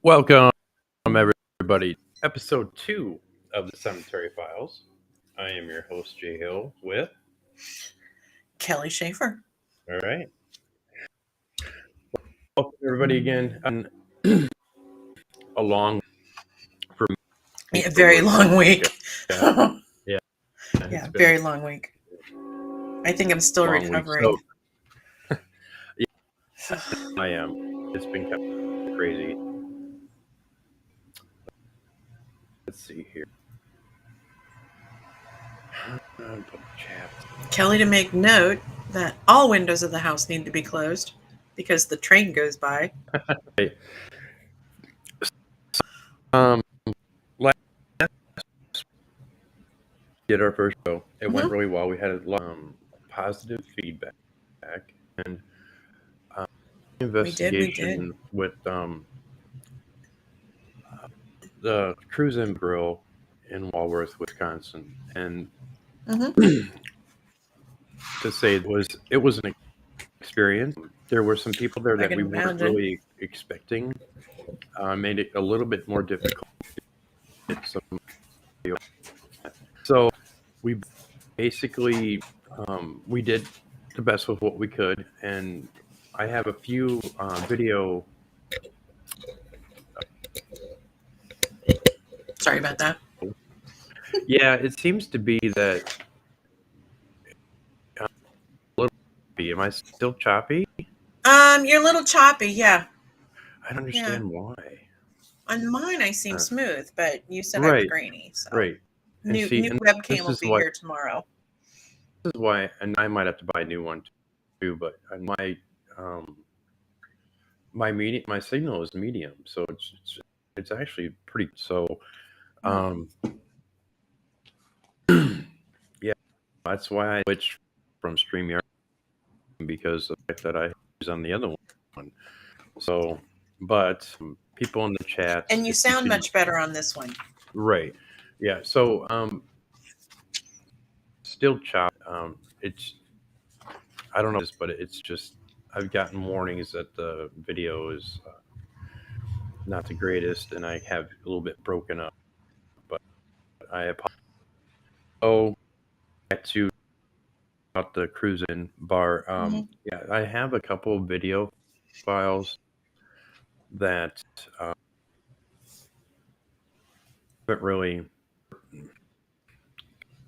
Welcome, everybody. Episode 2 of the Cemetery Files. I am your host, Jay Hill, with Kelly Schaefer. All right. Welcome, everybody, again. A long, for me, A very long week. Yeah. Yeah, very long week. I think I'm still recovering. So, yeah, I am. It's been kind of crazy. Let's see here. Kelly, to make note that all windows of the house need to be closed because the train goes by. Last did our first show. It went really well. We had a lot of positive feedback, and investigation with the Cruise and Grill in Walworth, Wisconsin, and to say it was an experience. There were some people there that we weren't really expecting. Made it a little bit more difficult. So we basically we did the best with what we could, and I have a few video. Sorry about that. Yeah, it seems to be that. Am I still choppy? You're a little choppy, yeah. I don't understand why. On mine, I seem smooth, but you said I was grainy. So. Right. New webcam will be here tomorrow. This is why, and I might have to buy a new one too. But my signal is medium, so it's actually pretty. So, yeah, that's why I switched from StreamYard because of the fact that I was on the other one. So, but people in the chat, and you sound much better on this one. Right. Yeah. So, still chop. It's I don't know this, but it's just I've gotten warnings that the video is not the greatest, and I have a little bit broken up. But I apologize. Oh, back to about the cruising bar. Yeah, I have a couple of video files that haven't really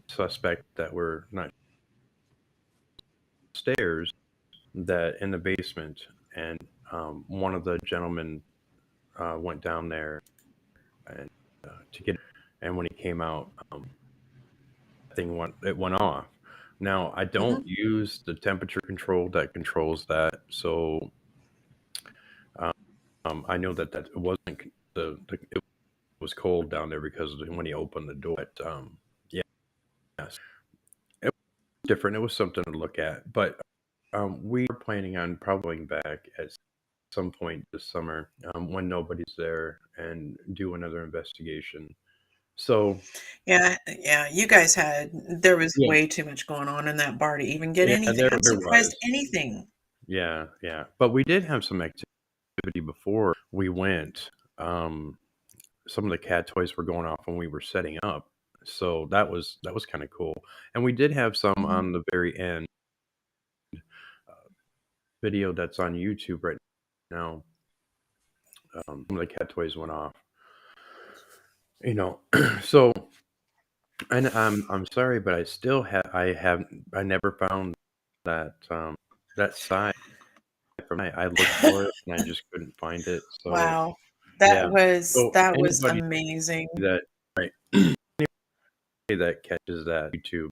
suspect that were not stairs that in the basement, and one of the gentlemen went down there and to get, and when he came out, it went off. Now I don't use the temperature control that controls that, so I know that it wasn't it was cold down there because when he opened the door. But, yeah, it was different. It was something to look at, but we are planning on probably going back at some point this summer when nobody's there and do another investigation. So yeah, you guys there was way too much going on in that bar to even get anything. I'm surprised anything. Yeah, but we did have some activity before we went. Some of the cat toys were going off when we were setting up, so that was kind of cool. And we did have some on the very end video that's on YouTube right now. Some of the cat toys went off. So, and I'm sorry, but I still I never found that that side from I looked for it and I just couldn't find it. So wow, that was amazing. That that catches that YouTube.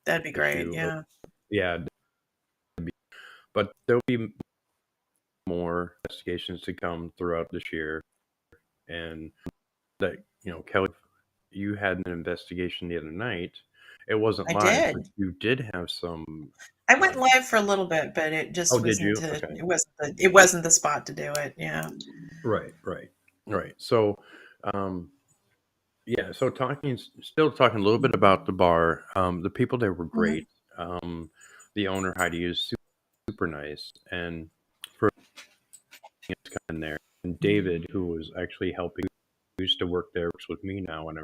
That'd be great. Yeah. But there'll be more investigations to come throughout this year, and that Kelly, you had an investigation the other night. It wasn't live, but you did have some. I went live for a little bit, but it just wasn't. It wasn't the spot to do it. Yeah. Right. So, yeah. So still talking a little bit about the bar. The people there were great. The owner Heidi is super nice, and for in there, David, who was actually helping, who used to work there, works with me now, and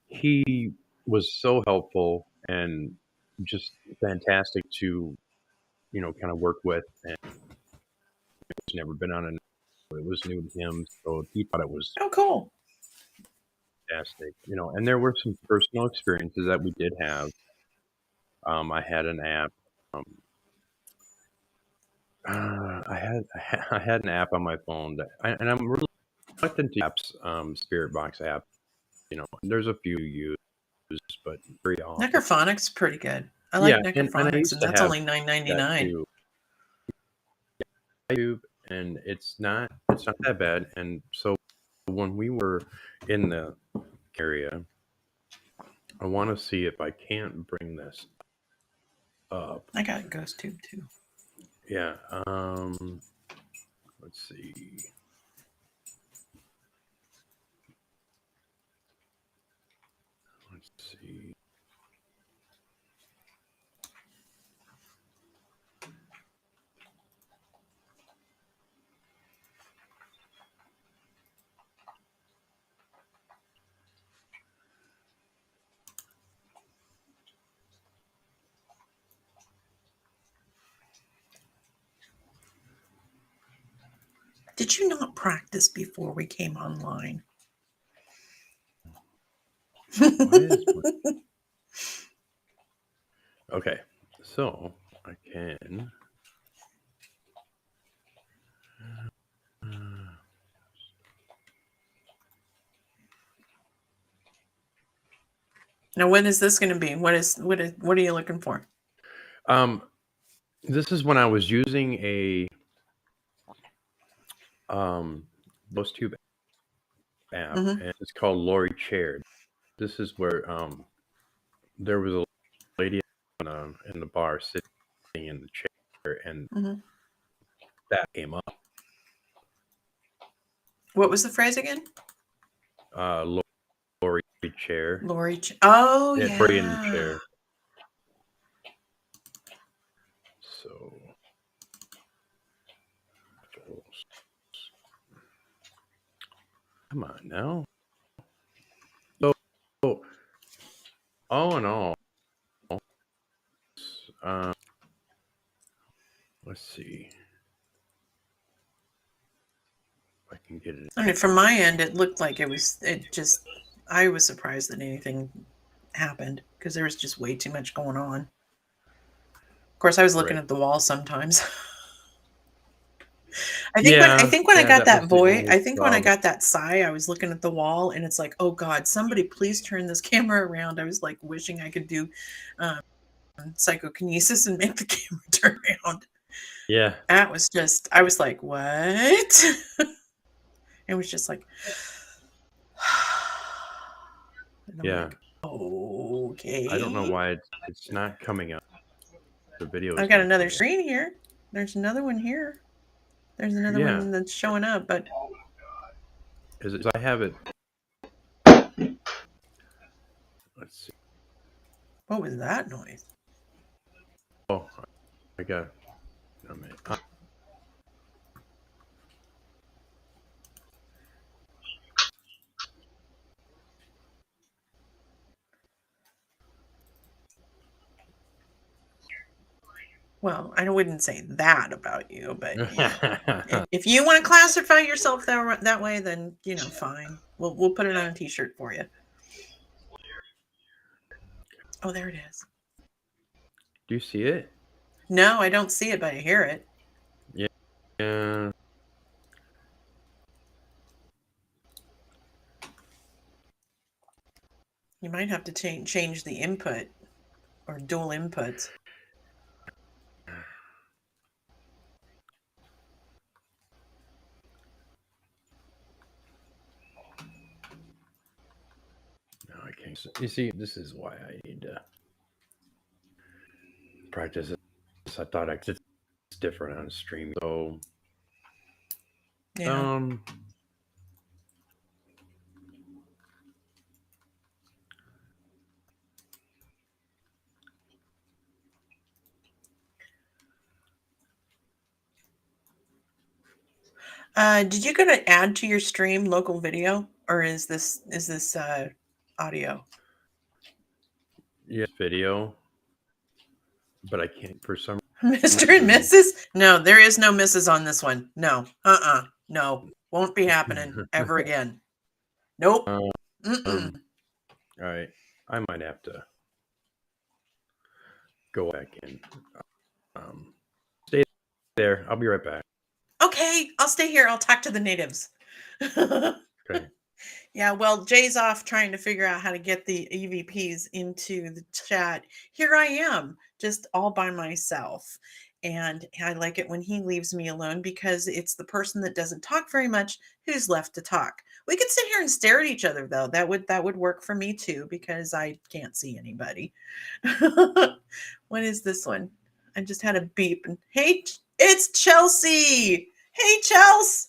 he was so helpful and just fantastic to kind of work with, and he's never been on it was new to him, so he thought it was Oh, cool. fantastic. And there were some personal experiences that we did have. I had an app. Um, I had an app on my phone and I'm really reluctant to apps, Spirit Box app. There's a few used, but very often. Necrophonics pretty good. I Yeah, like and I Necrophonics, used and to that's have only that $9.99. too. YouTube, and it's not that bad. And so when we were in the area, I want to see if I can't bring this up. I got GhostTube too. Yeah. Let's see. Let's see. Did you not practice before we came online? Okay, so I can. Now, when is this going to be? What are you looking for? This is when I was using a GhostTube app, Mm-hmm. and it's called Lori Chair. This is where there was a lady in the bar sitting in the chair, and Mm-hmm. that came up. What was the phrase again? Lori Chair. Lori. Oh, yeah. Lori in the chair. So. Come on now. So, all in all, let's see if I can get it. I mean, from my end, it looked like I was surprised that anything happened because there was just way too much going on. Of course, I was looking at the wall sometimes. I think when I got that voice, I think when I got that sigh, I was looking at the wall and it's like, oh God, somebody please turn this camera around. I was like wishing I could do psychokinesis and make the camera turn around. Yeah. That was just, I was like, what? It was just like, yeah. Like, okay. I don't know why it's not coming up. The video. I've got another screen here. There's another one here. There's another one that's showing up, but is it? I have it. Let's see. What was that noise? Oh, I got. A minute. Well, I wouldn't say that about you, but if you want to classify yourself that way, then fine. We'll put it on a T-shirt for you. Oh, there it is. Do you see it? No, I don't see it, but I hear it. Yeah. You might have to change the input or dual inputs. No, I can't. You see, this is why I need to practice it. I thought it's different on stream. So, yeah. Did you go to add to your stream local video, or is this audio? Yeah, video, but I can't for some Mr. and reason. Mrs. No, there is no Mrs. on this one. No. No. Won't be happening ever again. Nope. All Mm-mm. right, I might have to go back in. Stay there. I'll be right back. Okay, I'll stay here. I'll talk to the natives. Okay. Yeah, well, Jay's off trying to figure out how to get the EVPs into the chat. Here I am, just all by myself. And I like it when he leaves me alone because it's the person that doesn't talk very much who's left to talk. We could sit here and stare at each other though. That would work for me too because I can't see anybody. What is this one? I just had a beep and hey, it's Chelsea. Hey, Chelsea.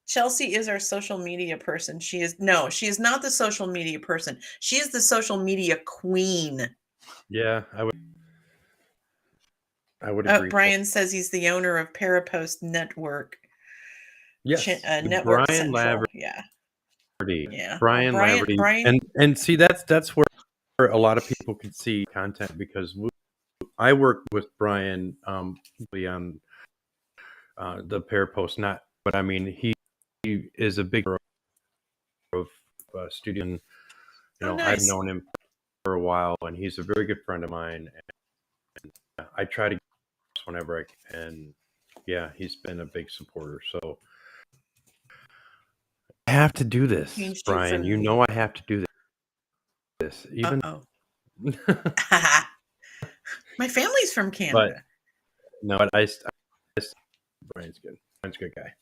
Chelsea is our social media person. She is not the social media person. She is the social media queen. Yeah, I would agree. Brian says he's the owner of Parapost Network. Yes, Network Brian Central. Laverty. Yeah. Brian Laverty. Brian. And see, that's where a lot of people can see content because I work with Brian on the Parapost, not, but I mean he is a big of studio. And, Nice. I've known him for a while, and he's a very good friend of mine. And I try to whenever I can. And yeah, he's been a big supporter. So I have to do this, Brian. You know I have to do this. Even my family's from Canada. But I Brian's good. Brian's a good guy.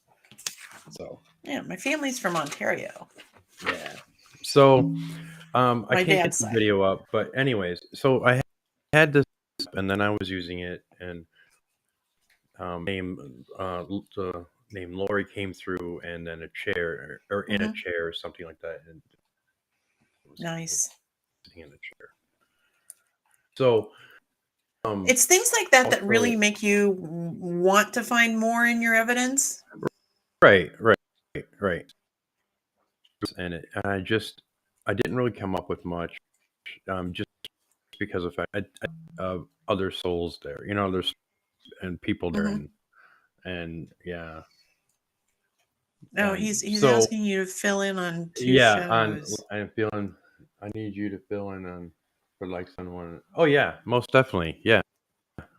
So yeah, my family's from Ontario. Yeah. So I can't get the video up, but anyways, so I had this, and then I was using it, and the name Lori came through, and then a chair or in a chair or something like that, and nice sitting in a chair. So it's things like that that really make you want to find more in your evidence. Right. And I didn't really come up with much, just because of other souls there, there's and people there, and yeah. No, he's asking you to fill in on two shows. I need you to fill in on for like someone. Oh yeah, most definitely. Yeah,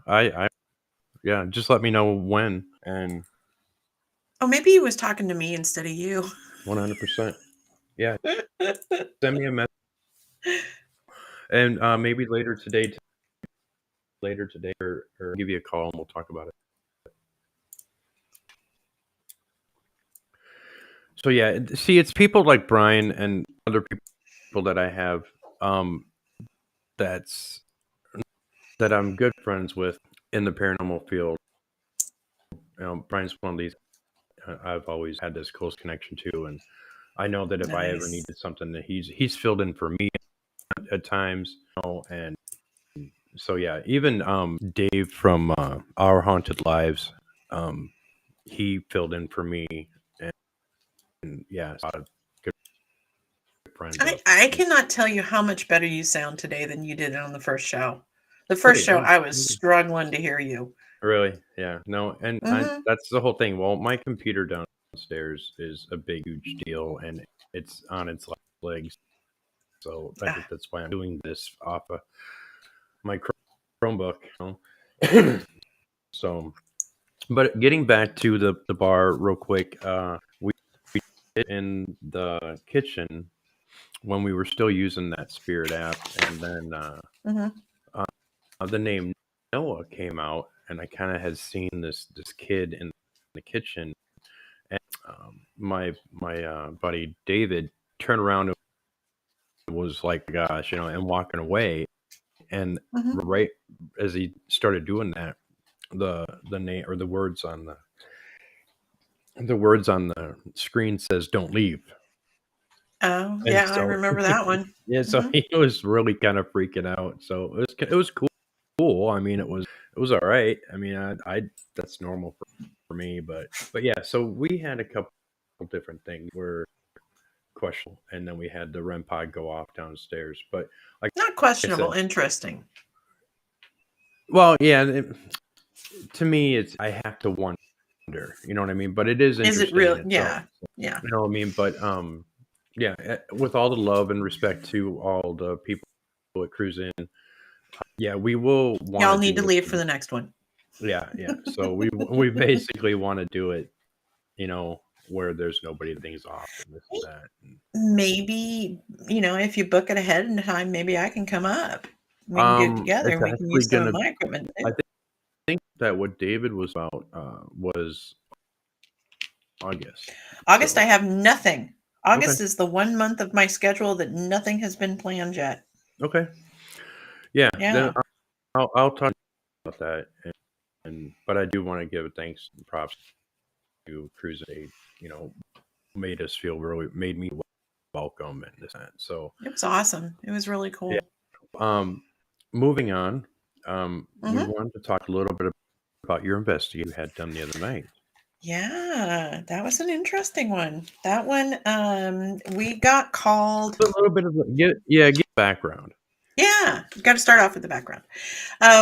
I just let me know when. And maybe he was talking to me instead of you. 100%. Yeah. Send me a message. And maybe later today or give you a call and we'll talk about it. So yeah, see, it's people like Brian and other people that I have that I'm good friends with in the paranormal field. Brian's one of these I've always had this close connection to, and I know that if I ever needed something, that he's filled in for me at times, and so yeah, even Dave from Our Haunted Lives, he filled in for me, and yeah, a lot of good friends. I cannot tell you how much better you sound today than you did on the first show. The first show, I was struggling to hear you. Really? Yeah. No, and that's the whole thing. Well, my computer downstairs is a big, huge deal, and it's on its legs. So that's why I'm doing this off of my Chromebook. So, but getting back to the bar real quick, we did in the kitchen when we were still using that Spirit app, and then the name Noah came out, and I kind of had seen this kid in the kitchen, and my buddy David turned around and was like, "Gosh," and walking away, and right as he started doing that, the name or the words on the screen says, "Don't leave." Oh, and yeah, so, I remember that one. Yeah, so he was really kind of freaking out. So it was cool. I mean, it was all right. I mean, I that's normal me. But yeah, so we had a couple different things were questionable, and then we had the REM pod go off downstairs. But like Not I said, questionable, interesting. well, yeah, to me, it's I have to wonder. You know what I mean? But it is Is it interesting in real? itself. Yeah. Yeah. You know what I mean? But yeah, with all the love and respect to all the people that cruise in, yeah, we will want Y'all to need do to it. leave for the next one. Yeah, yeah. So we basically want to do it, you know, where there's nobody, things off and this and that. Maybe, if you book it ahead in time, maybe I can come up. We can do it together It's and we can actually use some of gonna. my equipment I too. think that what David was about was August. August, So I have nothing. okay, August is the 1 month of my schedule that nothing has been planned yet. okay, yeah. Then Yeah. I'll talk about that, and but I do want to give thanks and props to Cruise Aid. You know, made me welcome and this and that. So It was awesome. It was really yeah. cool. Moving on, we Hmm. wanted to talk a little bit about your investigation you had done the other night. Yeah, that was an interesting one. That one, we got called. A little bit of give background. Yeah, got to start off with the background.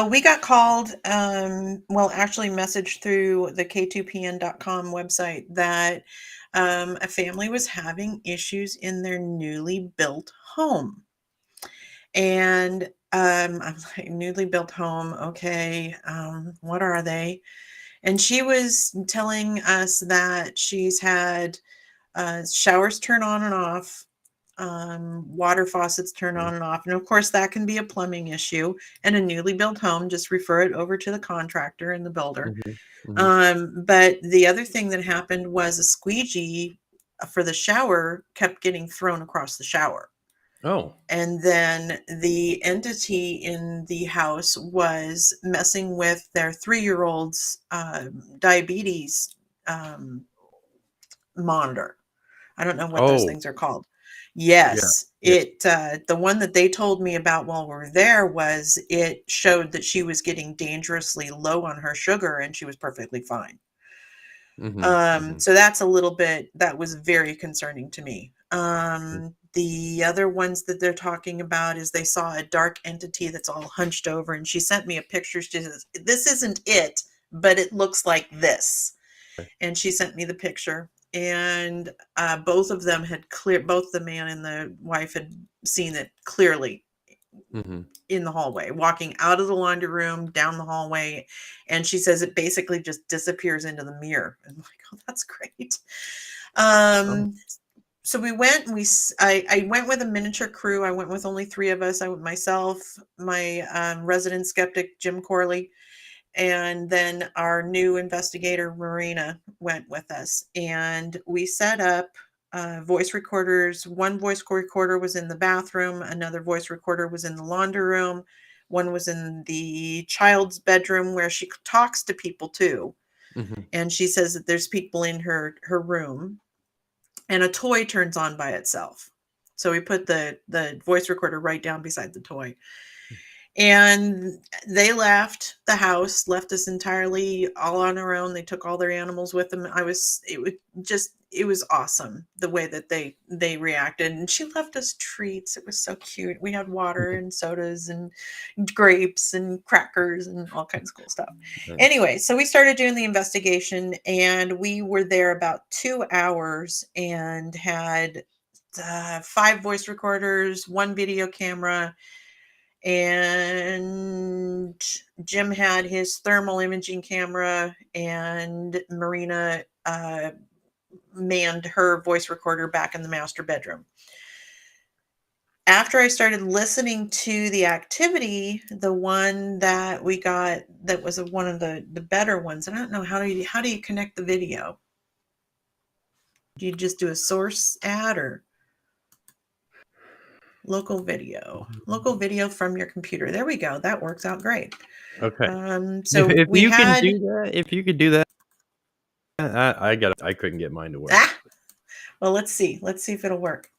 We got called, well, actually messaged through the k2pn.com website that a family was having issues in their newly built home. And I'm like, newly built home, okay, what are they? And she was telling us that she's had showers turn on and off, water faucets turn on and off. And of course, that can be a plumbing issue. And a newly built home, just refer it over to the contractor and the builder. Mm-hmm. Mm-hmm. But the other thing that happened was a squeegee for the shower kept getting thrown across the shower. Oh. And then the entity in the house was messing with their 3-year-old's diabetes monitor. I don't know what those Oh. things are called. Yeah. Yes, Yeah. the one that they told me about while we were there was it showed that she was getting dangerously low on her sugar and she was perfectly fine. Mm-hmm. Mm-hmm. So that's a little bit that was very concerning to me. The other ones that they're talking about is they saw a dark entity that's all hunched over, and she sent me a picture. She says, "This isn't it, but it looks like this." And she sent me the picture, and both of them had both the man and the wife had seen it clearly Mm-hmm. in the hallway, walking out of the laundry room, down the hallway. And she says it basically just disappears into the mirror. I'm like, oh, that's great. Oh. So we went and I went with a miniature crew. I went with only 3 of us. I went myself, my resident skeptic, Jim Corley, and then our new investigator, Marina, went with us. And we set up voice recorders. One voice recorder was in the bathroom, another voice recorder was in the laundry room, one was in the child's bedroom where she talks to people too. Mm-hmm. And she says that there's people in her room, and a toy turns on by itself. So we put the voice recorder right down beside the toy. And they left the house, left us entirely all on our own. They took all their animals with them. It was awesome the way that they reacted. And she left us treats. It was so cute. We had water and sodas and grapes and crackers and all kinds of cool stuff. Anyway, so we started doing the investigation, and we were there about 2 hours and had 5 voice recorders, 1 video camera, and Jim had his thermal imaging camera, and Marina manned her voice recorder back in the master bedroom. After I started listening to the activity, the one that we got that was one of the better ones, and I don't know how do you connect the video? Do you just do a source ad or local video from your computer? There we go. That works out great. Okay. So if we you had, can do that, if you could do that, I couldn't get mine to work. Well, let's see if it'll work.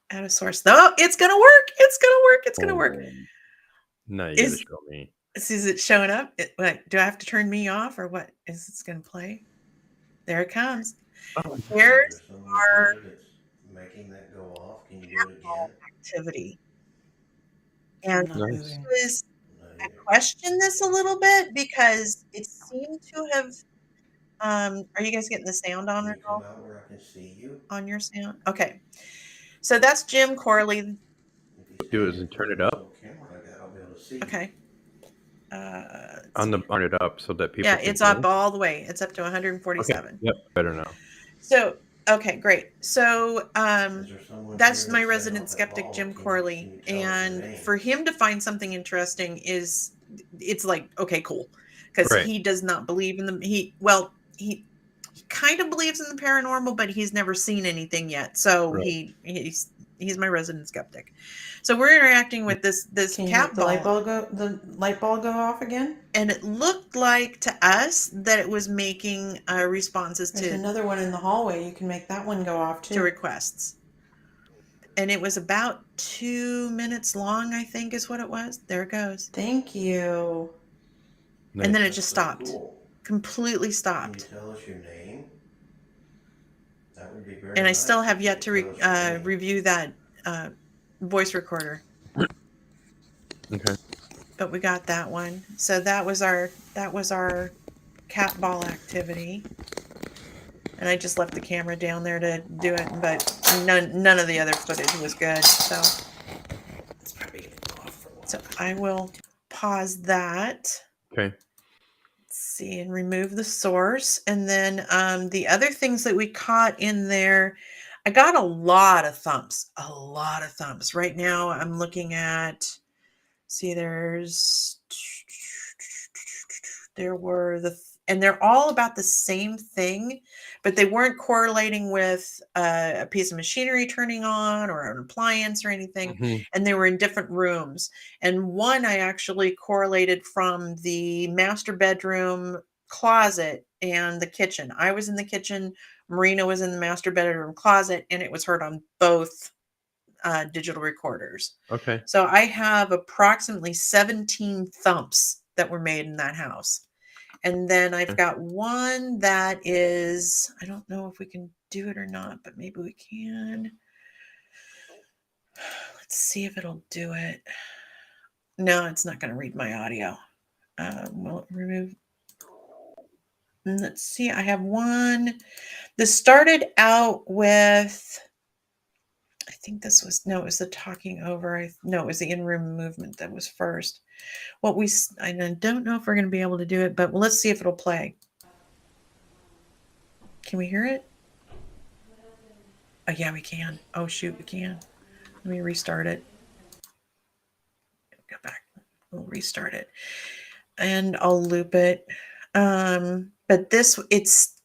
Add a source. Oh, it's gonna work. It's gonna work. Now you gotta show me. Is it showing up? What, do I have to turn me off or what? Is this going to play? There it comes. Oh, Is there There's someone our here that's making that go off? Can you do it again? activity. I'm And not nice. moving. was Not I either. question this a little bit because it seemed to have are you guys getting the sound on Can at you come all? out where I can see you? On your sound? Okay. So that's Jim Corley. If you Do stand is in it front turn of it this up little camera I got, I'll be able to see you. Okay. Let's on see. the turn it up so that people Yeah, can it's hear up me? all the way. It's up to Okay. 147. Yep. Better now. So, okay, great. So, Is there someone that's here my that's setting resident off that skeptic, ball? Jim Can Corley. you tell us your And name? for him to find something interesting is, it's like, okay, cool. Because Right. he does not believe in he kind of believes in the paranormal, but he's never seen anything yet. So Right. he's my resident skeptic. So we're interacting with this Can you cat make the light ball, bulb go off again? and it looked like to us that it was making responses There's to another one in the hallway. You can make that one go off too. requests. And it was about 2 minutes long, I think is what it was. There it goes. Thank you. And then it Nice. just So stopped. cool. Completely Can you stopped. tell us your name? That would be very And I nice still if have you yet could to tell us your name. review that voice recorder. Okay. But we got that one. So that was our cat ball activity. And I just left the camera down there to do it, but none of the other footage was good. So It's probably gonna go off for a while. so I will pause that. Okay. Let's see, and remove the source. And then the other things that we caught in there, I got a lot of thumps. Right now I'm looking at, see, and they're all about the same thing, but they weren't correlating with a piece of machinery turning on or an appliance or anything. Mhm. And they were in different rooms. And one I actually correlated from the master bedroom, closet, and the kitchen. I was in the kitchen, Marina was in the master bedroom closet, and it was heard on both digital recorders. Okay. So I have approximately 17 thumps that were made in that house. And then I've got one that is, I don't know if we can do it or not, but maybe we can. Let's see if it'll do it. No, it's not going to read my audio. Will it remove? And let's see. I have one. This started out with, I think this was, no, it was the talking over. No, it was the in-room movement that was first. I don't know if we're going to be able to do it, but let's see if it'll play. Can we hear it? Oh, yeah, we can. Oh, shoot, we can. Let me restart it. Go back. We'll restart it. And I'll loop it. But it's,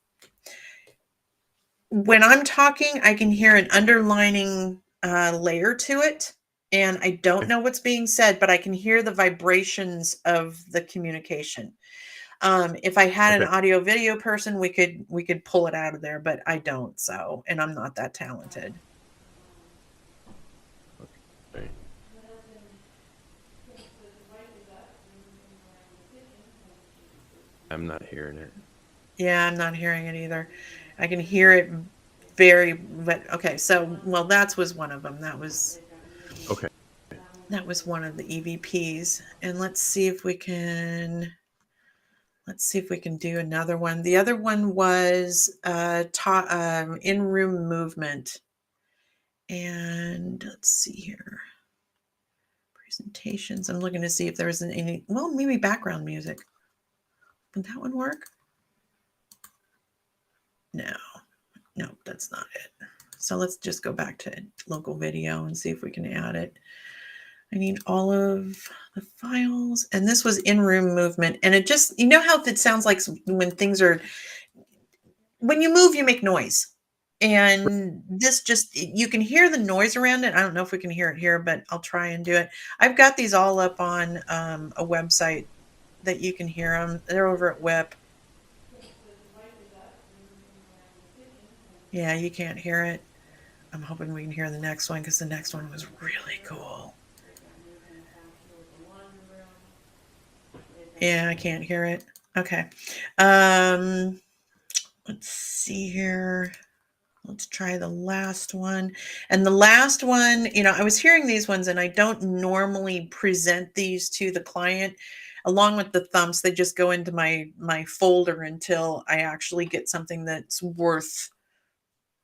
when I'm talking, I can hear an underlining layer to it. And I don't know what's being said, but I can hear the vibrations of the communication. If I had an audio video person, we could pull it out of there, but I don't. So, and I'm not that talented. Okay. I'm not hearing it. Yeah, I'm not hearing it either. I can hear it but okay. So, well, that was one of them. That was Okay. one of the EVPs. And let's see if we can do another one. The other one was in-room movement. And let's see here. Presentations. I'm looking to see if there isn't any, well, maybe background music. Would that one work? No, that's not it. So let's just go back to local video and see if we can add it. I need all of the files. And this was in-room movement. And it just, you know how it sounds like when you move, you make noise. And this just, you can hear the noise around it. I don't know if we can hear it here, but I'll try and do it. I've got these all up on a website that you can hear them. They're over at WIP. Yeah, you can't hear it. I'm hoping we can hear the next one because the next one was really cool. Yeah, I can't hear it. Okay. Let's see here. Let's try the last one. And the last one, I was hearing these ones, and I don't normally present these to the client along with the thumps. They just go into my folder until I actually get something that's worth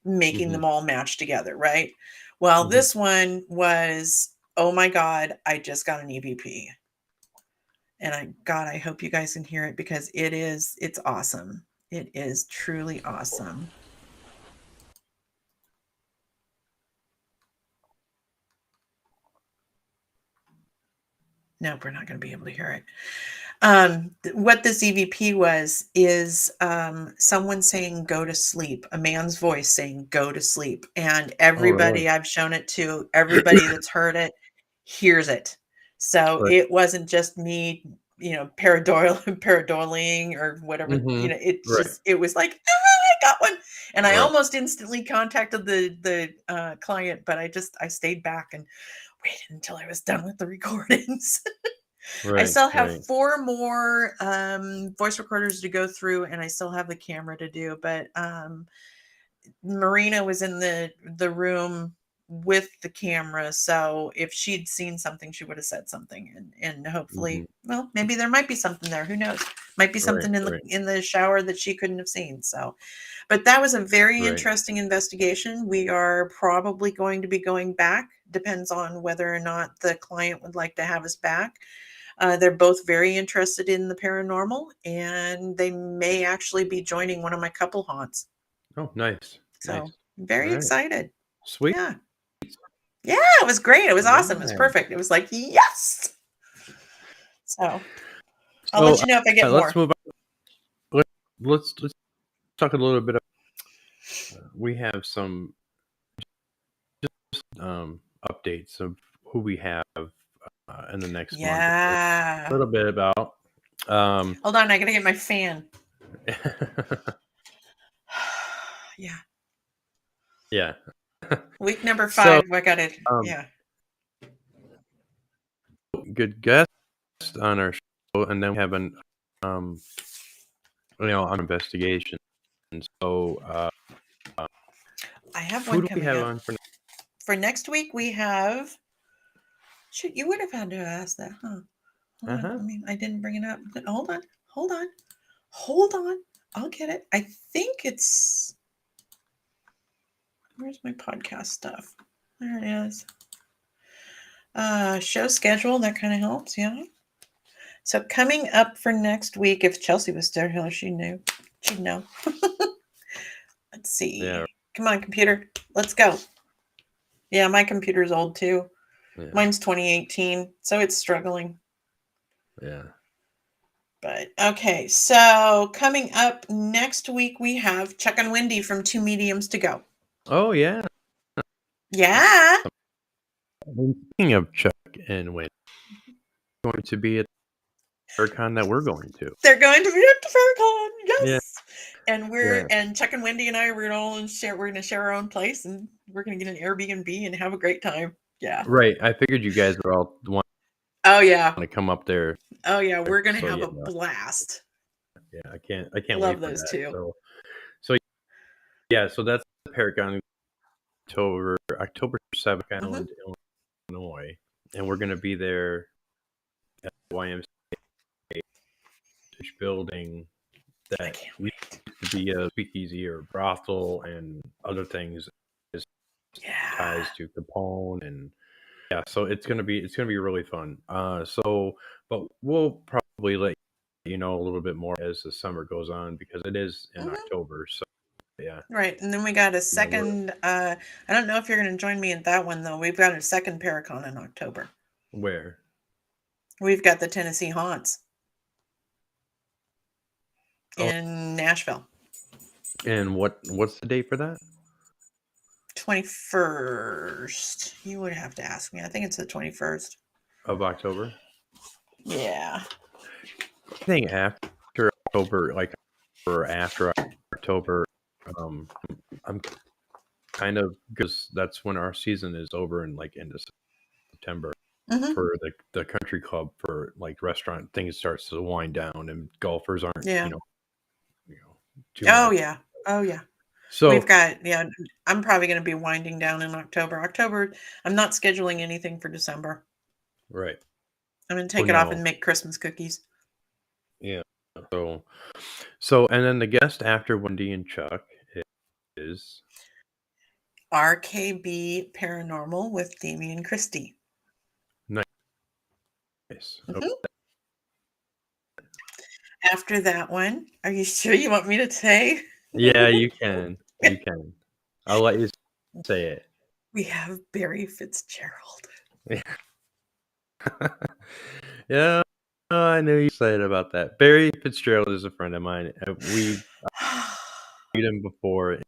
making them all match together, right? Well, Mhm. this one was, oh my God, I just got an EVP. And I hope you guys can hear it because it's awesome. It is truly awesome. Nope, we're not going to be able to hear it. What this EVP was is someone saying go to sleep, a man's voice saying go to sleep. And everybody really? I've shown it to, everybody that's heard it, hears it. So Right. it wasn't just me, paradoiling or whatever, Mhm. it's Right. just, it was like, I got one. And I Right. almost instantly contacted the client, but I stayed back and waited until I was done with the recordings. I Right. still have Right. 4 more voice recorders to go through, and I still have the camera to do. But Marina was in the room with the camera, so if she'd seen something, she would have said something, and Mhm. hopefully, well, maybe there might be something there. Who knows? Might be Right. something in the Right. in the shower that she couldn't have seen. So, but that was a very Right. interesting investigation. We are probably going to be going back. Depends on whether or not the client would like to have us back. They're both very interested in the paranormal, and they may actually be joining one of my couple haunts. Oh, nice. So Nice. very All right. excited. Sweet. Yeah. Yeah, it was great. It was awesome. It was Yeah. perfect. It was like, yes. So I'll So let you know if I get let's more. move on. Let's talk a little bit. We have some updates of who we have in the next month. A Yeah. little bit about. Hold on, I gotta get my fan. Yeah. Yeah. Week number So 5. I got it. um, Yeah. good guest on our show, and then we have an on investigation. So I have who one do we coming have up. on for? For next week, we have. Shoot, you would have had to ask that, huh? Hold on. Uh-huh. I didn't bring it up. Hold on. Hold on. Hold on. I'll get it. I think it's. Where's my podcast stuff? There it is. Show schedule. That kind of helps. Yeah. So coming up for next week, if Chelsea was still here, she knew. She'd know. Let's see. Yeah. Come on, computer. Let's go. Yeah, my computer's old too. Yeah. Mine's 2018, so it's struggling. Yeah. But okay, so coming up next week, we have Chuck and Wendy from Two Mediums to Go. Oh yeah. Yeah. And speaking of Chuck and Wayne, going to be at the FurCon that we're going to. They're going to be at the FurCon. Yes. Yeah. And and Chuck and Wendy and I, we're gonna share our own place, and we're gonna get an Airbnb and have a great time. Yeah. Right. I figured you guys were all want Oh yeah. to come up there. Oh yeah. We're gonna So, have yeah, a blast. Yeah, I can't Love wait for those that. two. So yeah, so that's the Paragon October 7th, Island, Illinois, and we're gonna be there at the YMCA building I that can't used wait. to be a speakeasy or brothel and other things Yeah. ties to Capone, and yeah, so it's gonna be really fun. But we'll probably let you know a little bit more as the summer goes on because it is in October. So yeah, Right. And then we got a we're second I don't know if you're gonna join me in that one though. We've got a second Paracon in October. where We've got the Tennessee Haunts Oh. in Nashville. And what's the date for that? 21st. You would have to ask me. I think it's the 21st. Of October? Yeah. I think after October, like or after October, I'm kind of because that's when our season is over in like end of September. Mhm. for the country club for like restaurant things starts to wind down and golfers aren't Yeah. you know too Oh much. yeah. Oh yeah. We've So got, yeah, I'm probably going to be winding down in October. October, I'm not scheduling anything for December. right. I'm going to Oh take it off no. and make Christmas cookies. Yeah. So and then the guest after Wendy and Chuck is RKB Paranormal with Damian Christie. nice. Mhm. After that one, are you sure you want me to say? Yeah, you can. You can. I'll let you say it. We have Barry Fitzgerald. Yeah, I knew you said about that. Barry Fitzgerald is a friend of mine. We've met him before.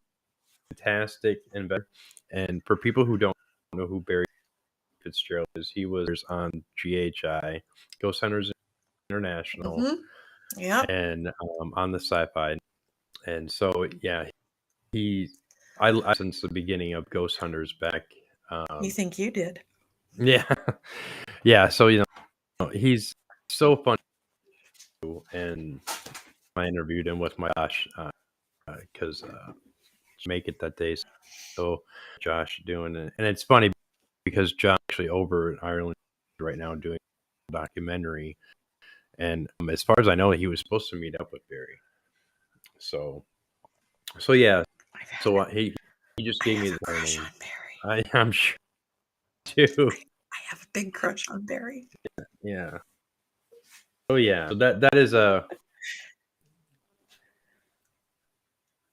Fantastic investor. And for people who don't know who Barry Fitzgerald is, he was on GHI, Ghost Hunters International, Yep. and on the Sci-Fi. And so, yeah, I since the beginning of Ghost Hunters back. You think you did? Yeah, yeah. So he's so fun, and I interviewed him with my Josh because make it that day. So Josh doing it, and it's funny because Josh actually over in Ireland right now doing a documentary, and as far as I know, he was supposed to meet up with Barry. So yeah. I've had So a- he just I gave have me a the crush warning. on Barry. I'm sure too. I have a big crush on Barry. Yeah. Oh yeah. So that is a.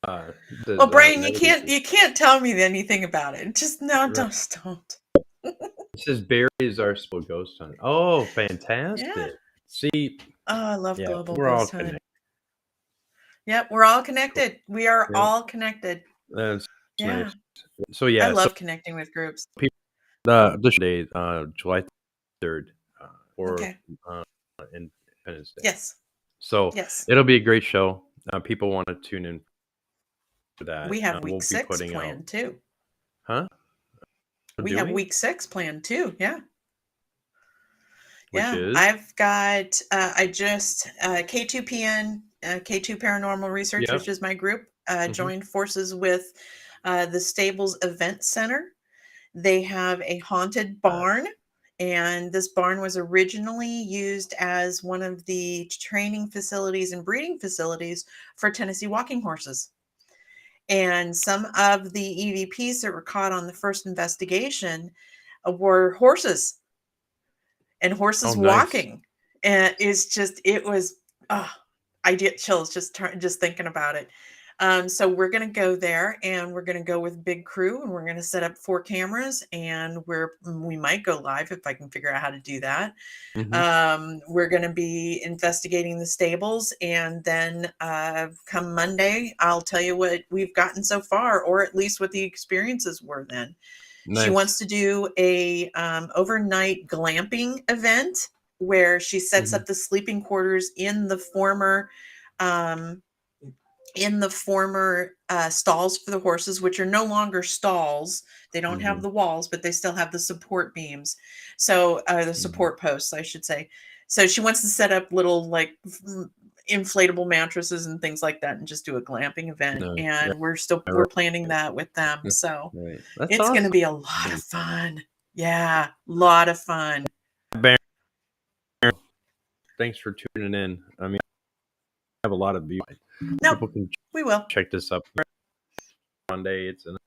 Well, Brian, that you can't tell me anything about it. Just no, right. don't. It says Barry is our school ghost hunter. Oh, fantastic! Yeah. See, Oh, I love yeah, Global we're all Ghost Hunt. connected. Yep, we're all connected. We are Yep. all connected. That's Yeah. nice. So yeah, I love connecting with groups. the day, July 3rd, or Okay. Independence Day. Yes. So Yes. it'll be a great show. People want to tune in for that. We have we'll week be 6 putting planned out, too. huh? We Do have week 6 planned too. Yeah. Which Yeah. is I've got I just K2PN K2 Paranormal Research, Yep. which is my group, Mhm. joined forces with the Stables Event Center. They have a haunted barn, and this barn was originally used as one of the training facilities and breeding facilities for Tennessee walking horses. And some of the EVPs that were caught on the first investigation were horses and horses Oh, nice. walking. And it was, I get chills just thinking about it. So we're going to go there, and we're going to go with big crew, and we're going to set up 4 cameras, and we might go live if I can figure out how to do that. Mhm. We're going to be investigating the stables, and then come Monday, I'll tell you what we've gotten so far, or at least what the experiences were then. She wants Nice. to do a overnight glamping event where she sets Mhm. up the sleeping quarters in the former um, stalls for the horses, which are no longer stalls. They don't have Mhm. the walls, but they still have the support beams. So the Mhm. support posts, I should say. So she wants to set up little like inflatable mattresses and things like that, and just do a glamping event. No, yeah, And we're right. planning that with them. Mm, So right. That's it's going to awesome. be a lot of fun. Yeah, lot of fun. Baron, thanks for tuning in. I mean, I have a lot of views. No, People can we will. check this up Monday. It's in the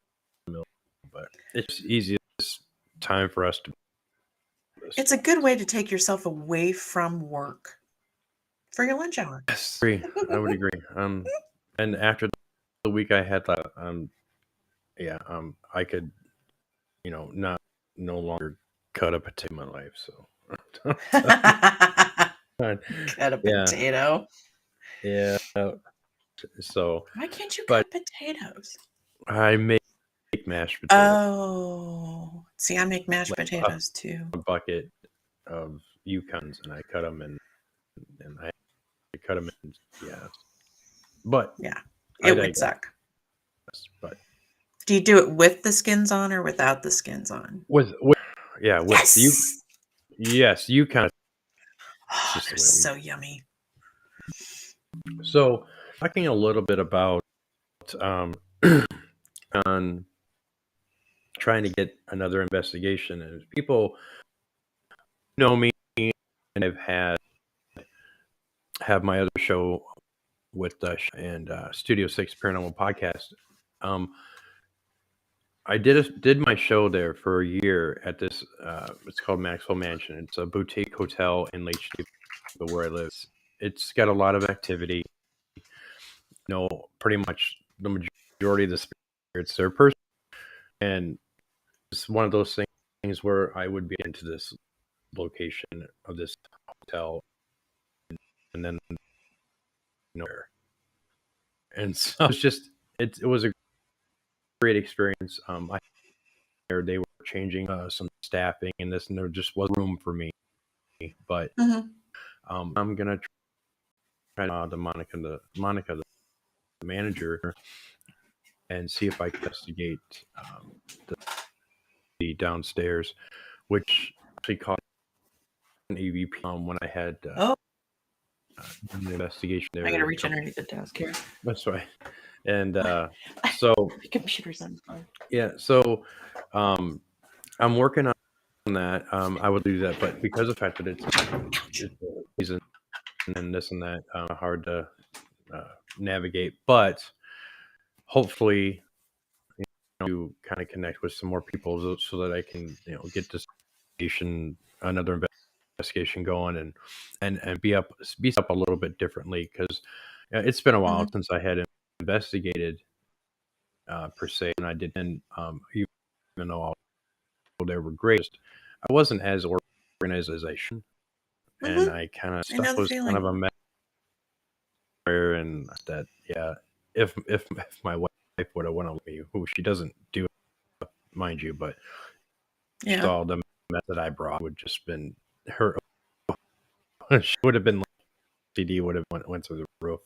middle, but it's easiest time for us to. It's a good way to take yourself away from work for your lunch hour. Yes, agree. I would agree. And after the week I had, yeah, I could, not no longer cut a potato in my life. So, Cut a yeah, potato. yeah. So, Why can't you but cut potatoes? I make mashed potatoes. Oh, see, I make mashed Like potatoes too. a bucket of Yukons, and I cut them and I cut them in. Yeah, but Yeah, I it would digress. suck. But Do you do it with the skins on or without the skins on? with yeah, with Yes. Yes, you kind of. Oh, just they're the way we- so yummy. So, talking a little bit about on trying to get another investigation, and people know me, and I've have my other show with and Studio 6 Paranormal Podcast. I did my show there for a year at this. It's called Maxwell Mansion. It's a boutique hotel in Lake Geneva where I live. It's got a lot of activity. Pretty much the majority of the spirits there person, and it's one of those things where I would be into this location of this hotel, and then and so it's just it was a great experience. They were changing some staffing and this, and there just wasn't room for me. But Mhm. I'm gonna try the Monica, the manager, and see if I can investigate the downstairs, which actually caught an EVP when I had Oh, done the investigation there. I gotta reach underneath the desk here. That's right. And so My computer's on fire. yeah, so I'm working on that. I would do that, but because of the fact that it's a season and this and that, hard to navigate. But hopefully, you kind of connect with some more people so that I can, get this another investigation going and be up a little bit differently, because it's been a while Mhm. since I had investigated per se, and I didn't even though all they were great, I wasn't as organized as I should, and Mhm. I kind of I know stuff the was kind of feeling. a mess there, and that if my wife would have went on with me, who she doesn't do, mind you, but Yeah. saw the mess that I brought, would just been her. She would have been like, CD would have went through the roof.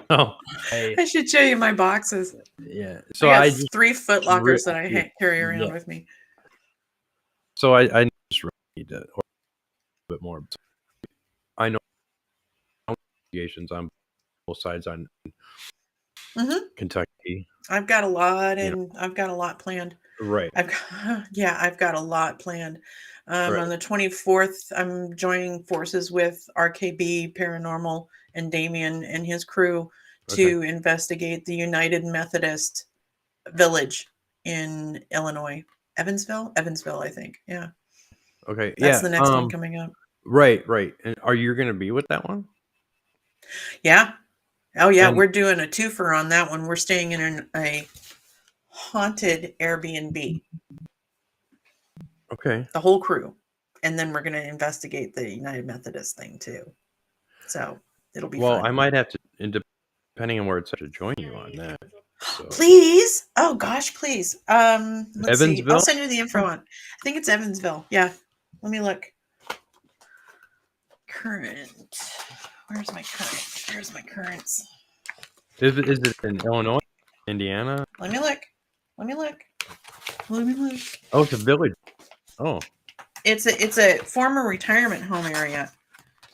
Oh, I should show you my boxes. yeah. I So got I just 3 Foot Lockers that I carry around yeah. with me. So I just really need to a bit more. I know investigations on both sides on Mhm. Kentucky. I've got a lot, You know, and I've got a lot planned. right, I've got a lot planned. right. On the 24th, I'm joining forces with RKB Paranormal and Damien and his crew Okay. to investigate the United Methodist Village in Illinois. Evansville, I think. Yeah, Okay. that's Yeah. the next one coming up. Right. And are you going to be with that one? Yeah. Oh yeah, And we're doing a twofer on that one. We're staying in a haunted Airbnb, okay. the whole crew, and then we're going to investigate the United Methodist thing too. So it'll be Well, fun. I might have to, depending on where it's at, to join you on that. So Please. Oh gosh, please. Let's see. I'll Evansville. send you the info on. I think it's Evansville. Yeah. Let me look. Current. Where's my current? Where's my currents? Is it in Illinois, Indiana? Let me look. Let me look. Let me look. Oh, it's a village. Oh, It's a former retirement home area.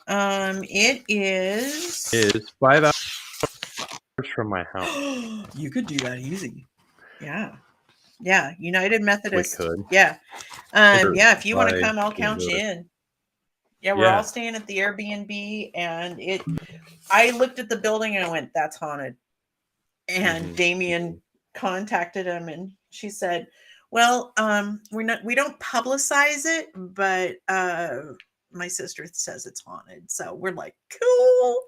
It is. it is 5 hours from my house. You could do that easy. Yeah. Yeah. United Methodist. could. Yeah. Sure. Yeah. If you want to I come, I'll can count do you it. in. Yeah, we're Yeah. all staying at the Airbnb, and I looked at the building and I went, "That's haunted." And Mhm. Damien contacted him, and she said, "Well, we don't publicize it, but my sister says it's haunted." So we're like, "Cool,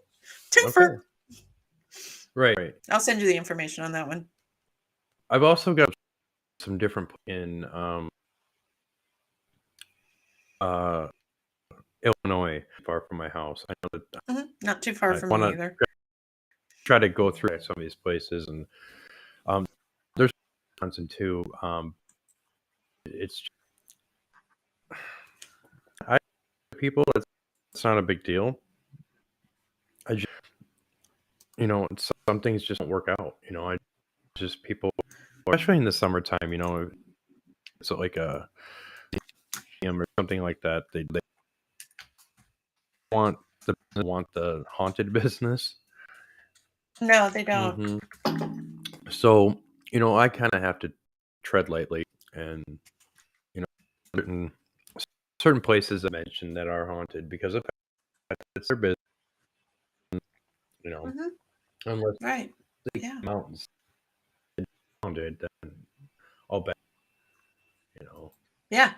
twofer." Okay. Right. I'll send you the information on that one. I've also got some different in Illinois, far from my house. I know that Not too far I from want me to either. try to go through some of these places, and there's Wisconsin too. It's people. It's not a big deal. I just, some things just don't work out. I just people, especially in the summertime. It's like or something like that. They want the haunted business. No, they don't. So, I kind of have to tread lightly, and certain certain places I mentioned that are haunted because of it's their business. Mhm. Unless Right. the Yeah. mountains haunted, then I'll bet. Yeah.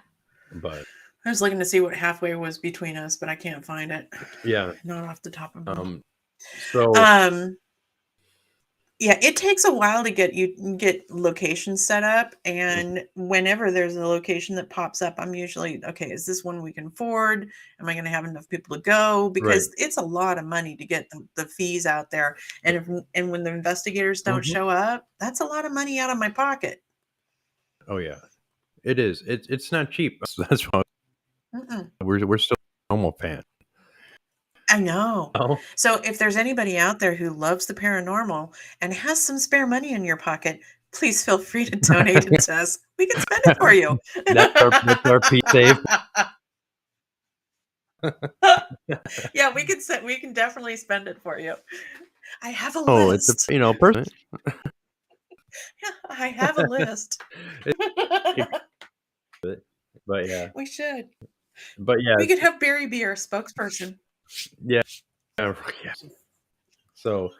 But I was looking to see what halfway was between us, but I can't find it. yeah, Not off the top of my head. so Yeah, it takes a while to get locations set up, and whenever there's a location that pops up, I'm usually, okay, is this one we can afford? Am I going to have enough people to go? right. Because it's a lot of money to get the fees out there, and when the investigators don't show up, that's a lot of money out of my pocket. Oh yeah, it is. It's not cheap. That's why Mm-mm. we're still a normal fan. I know. Oh, So if there's anybody out there who loves the paranormal and has some spare money in your pocket, please feel free to donate it to us. We can spend it for you. that's our P save. Yeah, we can definitely spend it for you. I have a Oh, it's list. person. Yeah, I have a list. But yeah, We should. but yeah, We could have Barry be our spokesperson. yeah. So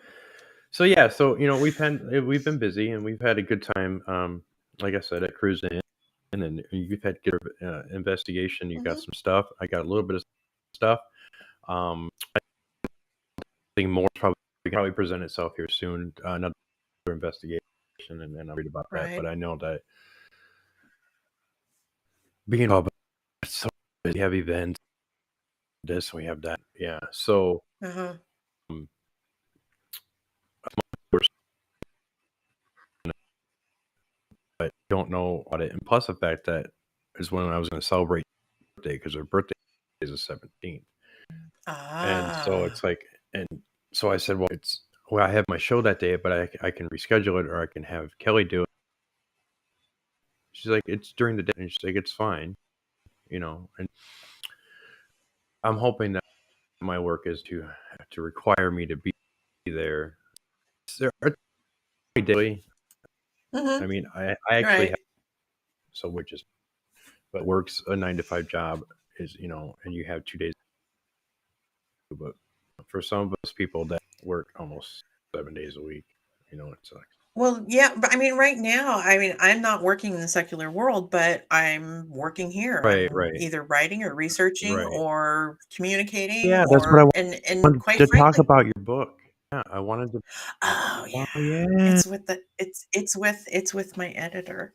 yeah, so we've been busy and we've had a good time. Like I said, at Cruising In, and you've had good investigation. You got Mhm. some stuff. I got a little bit of stuff. I think more probably present itself here soon. Another investigation, and I'll read about that. Right. But I know that being all it's so busy, we have events, this, we have that. Yeah. So Uh-huh. I don't know about it. And plus the fact that is when I was going to celebrate her birthday because her birthday is the 17th. And so Ah. it's like, and so I said, well, I have my show that day, but I can reschedule it or I can have Kelly do it. She's like, it's during the day. And she's like, it's fine, and I'm hoping that my work is to require me to be there. There are daily. Mhm. I mean, I actually Right. have, so which is, but works a 9 to 5 job is, and you have 2 days. But for some of us people that work almost 7 days a week, it sucks. Well, yeah, but I mean, right now, I'm not working in the secular world, but I'm working here. Right, I'm right, either writing or researching right. or communicating Yeah, that's what I and wanted quite to talk frankly, about your book. Yeah, I wanted to. oh yeah, Oh yeah. it's with my editor,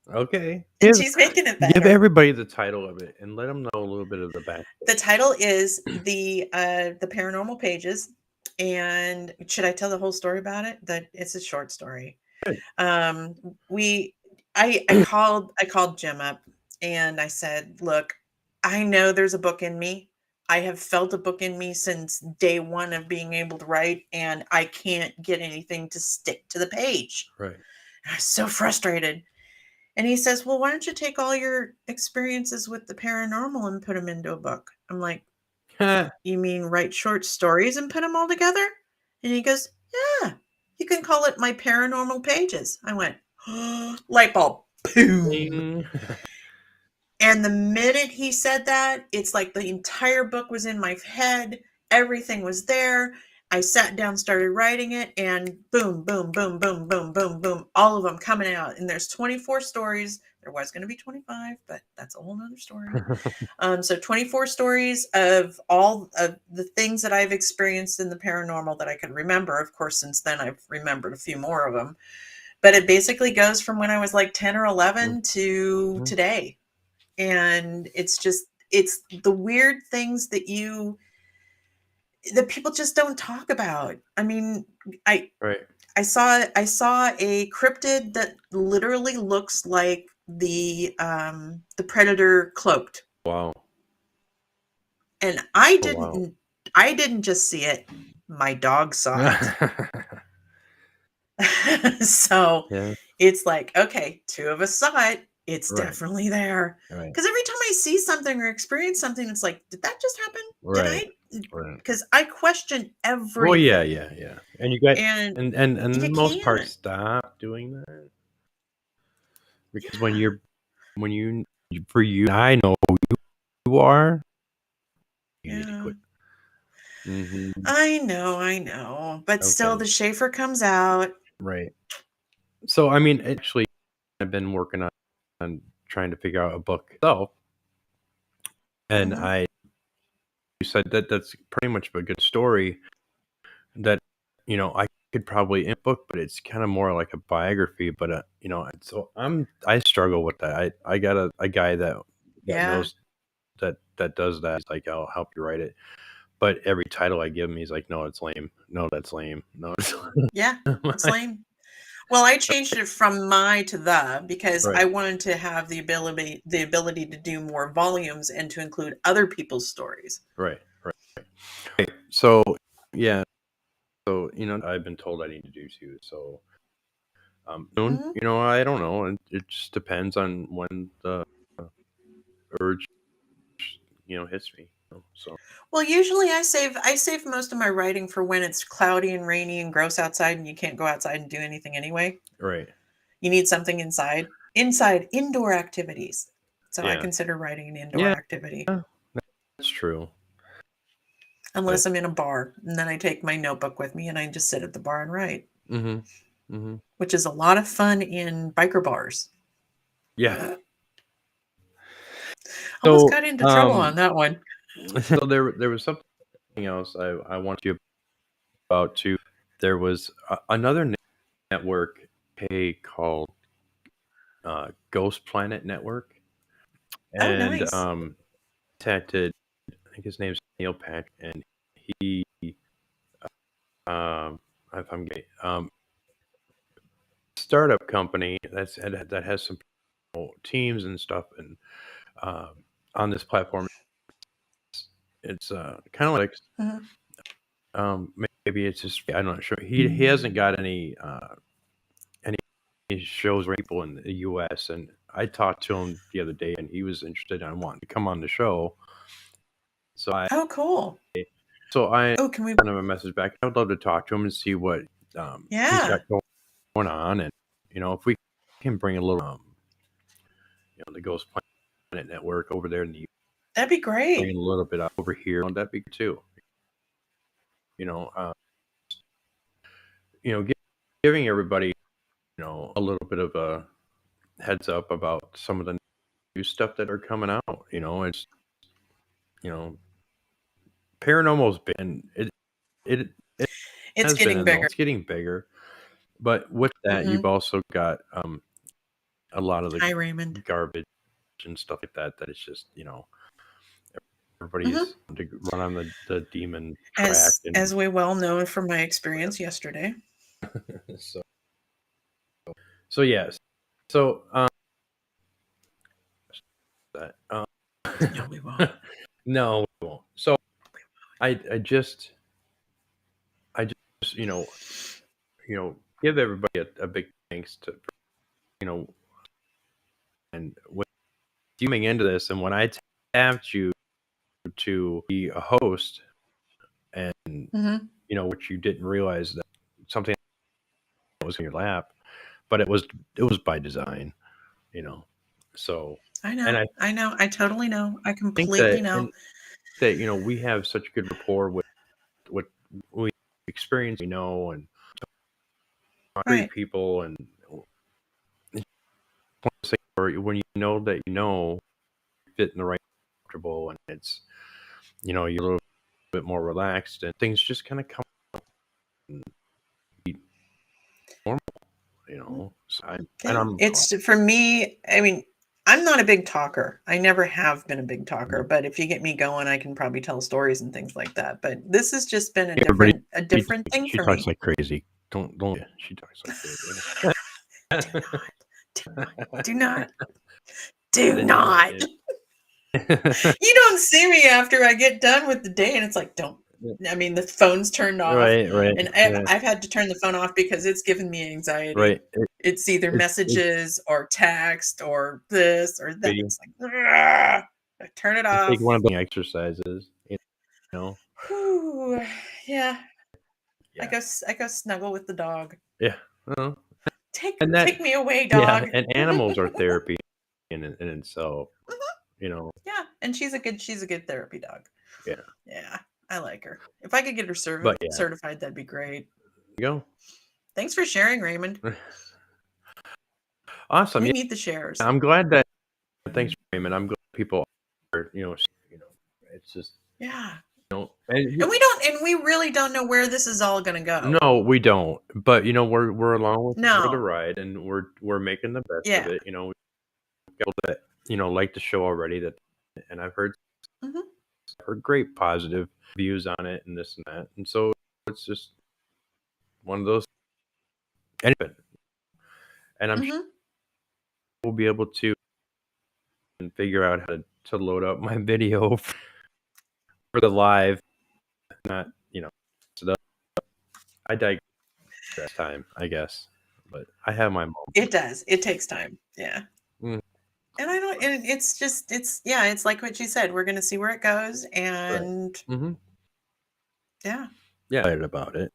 Okay. and she's making it Give better. everybody the title of it and let them know a little bit of the back. The title is the Paranormal Pages, and should I tell the whole story about it? That it's a short story. Good. We I called Jim up and I said, "Look, I know there's a book in me. I have felt a book in me since day one of being able to write, and I can't get anything to stick to the page." Right. I was so frustrated. And he says, "Well, why don't you take all your experiences with the paranormal and put them into a book?" I'm like, "You mean write short stories and put them all together?" And he goes, "Yeah, you can call it My Paranormal Pages." I went, oh, light bulb, boom. Ding. And the minute he said that, it's like the entire book was in my head. Everything was there. I sat down, started writing it, and boom, boom, boom, boom, boom, boom, boom, all of them coming out. And there's 24 stories. There was going to be 25, but that's a whole nother story. So 24 stories of all of the things that I've experienced in the paranormal that I could remember. Of course, since then I've remembered a few more of them. But it basically goes from when I was like 10 or 11 to today. And it's the weird things that people just don't talk about. I mean, Right. I saw a cryptid that literally looks like the predator cloaked. Wow. And I Oh, wow. didn't just see it. My dog saw it. So Yeah. it's like, okay, two of us saw it. it's Right. definitely there. Right. Because every time I see something or experience something, it's like, did that just happen? Right. Did I? Right. Because I question everything. Well, yeah. And you got And and you the most part, can't. stop doing that, because when you for you, I know who you are. You need to Yeah. quit. Hmm. I know. But still, Okay. the Schaefer comes out. Right. So I mean, actually, I've been working on trying to figure out a book itself, and Mhm. you said that that's pretty much a good story that I could probably in book, but it's kind of more like a biography. But so I struggle with that. I got a guy that Yeah. knows that does that. He's like, I'll help you write it. But every title I give him, he's like, no, it's lame. No, that's lame. No, it's Yeah. lame. It's lame. Well, I changed it from my to the because Right. I wanted to have the ability to do more volumes and to include other people's stories. Right. So yeah. So I've been told I need to do too. So soon, Mhm. I don't know. It just depends on when the urge hits me. So Well, usually I save most of my writing for when it's cloudy and rainy and gross outside and you can't go outside and do anything anyway. right. You need something inside. Inside indoor activities. So I Yeah. consider writing an indoor Yeah. activity. That's true. Unless I'm in a bar. And then I take my notebook with me and I just sit at the bar and write, Mm-hmm. Mm-hmm. which is a lot of fun in biker bars. Yeah. Almost So got into trouble on that one. so there was something else I want you about too. There was another network called Ghost Planet Network, Oh, and nice. contacted, I think his name's Neil Pack, and he if I'm gay, startup company that has some teams and stuff, and on this platform, it's kind of like Mhm. maybe it's just, I'm not sure. He hasn't got any shows where people in the U.S. and I talked to him the other day, and he was interested in wanting to come on the show. So Oh, cool. I Oh, can we? sent him a message back. I would love to talk to him and see what he's got Yeah, going on, and if we can bring a little the Ghost Planet Network over there in the that'd be bring great. a little bit over here, that'd be good too. You know, uh, giving everybody a little bit of a heads up about some of the new stuff that are coming out. It's you know paranormal's been it It's has been getting in the, bigger. it's getting bigger, but with that you've Hmm. also got a lot of the Hi, Raymond. garbage and stuff like that it's just Hmm. everybody's to run on the demon track, As and as we well know from my experience yesterday. so yes, so that No, we won't. no, we won't. So I just you know give everybody a big thanks to you know and with you coming into this, and when I tapped you to be a host, and Hmm. which you didn't realize that something that was in your lap, but it was by design, you know. So, I and know. I I know. I totally know. I think completely know. that we have such good rapport with what we experience, and great Right. people, and when you know that fit in the right comfortable, and it's you're a little bit more relaxed, and things just kind of come and be normal, So and Yeah. I'm glad. It's for me. I mean, I'm not a big talker. I never have been a big talker, but if you get me going, I can probably tell stories and things like that. But this has just been a Everybody, different thing she for talks me. like crazy. Don't. She talks like Do crazy. not, do not, do not. Yeah. You don't see me after I get done with the day, and it's like, don't I mean, the phone's turned off. Right, And yeah, I've had to turn the phone off because it's given me anxiety. right. It's either It's messages or text or this or that. video. It's like, "Ugh." I turn it It's off. like one of the exercises, you know. Whew. Yeah. I Yeah, go snuggle with the dog. yeah. Well, Take and that, take me away, yeah, dog. and animals are therapy in itself. Mhm. You know, Yeah, and she's a good therapy dog. yeah. Yeah, I like her. If I could get her But yeah, certified, that'd be great. there Thanks for sharing, Raymond. you go. Awesome. We Yeah, need the shares. I'm glad that. Thanks, Raymond. I'm glad people are, it's just, Yeah. and And we really don't know where this is all going to go. no, we don't. But we're along with for the No. ride, and we're making the best Yeah. of it. We've got people that like the show already. And I've heard Mhm. great positive views on it, and this and that. And so it's just one of those. And I'm sure Mhm. we'll be able to figure out how to load up my video for the live. Not so that I digress time, I guess. But I have my moment. It does. It takes time. Yeah. Mm. And I don't and it's like what you said. We're going to see where it goes and Mm-hmm. yeah, Yeah, excited about it.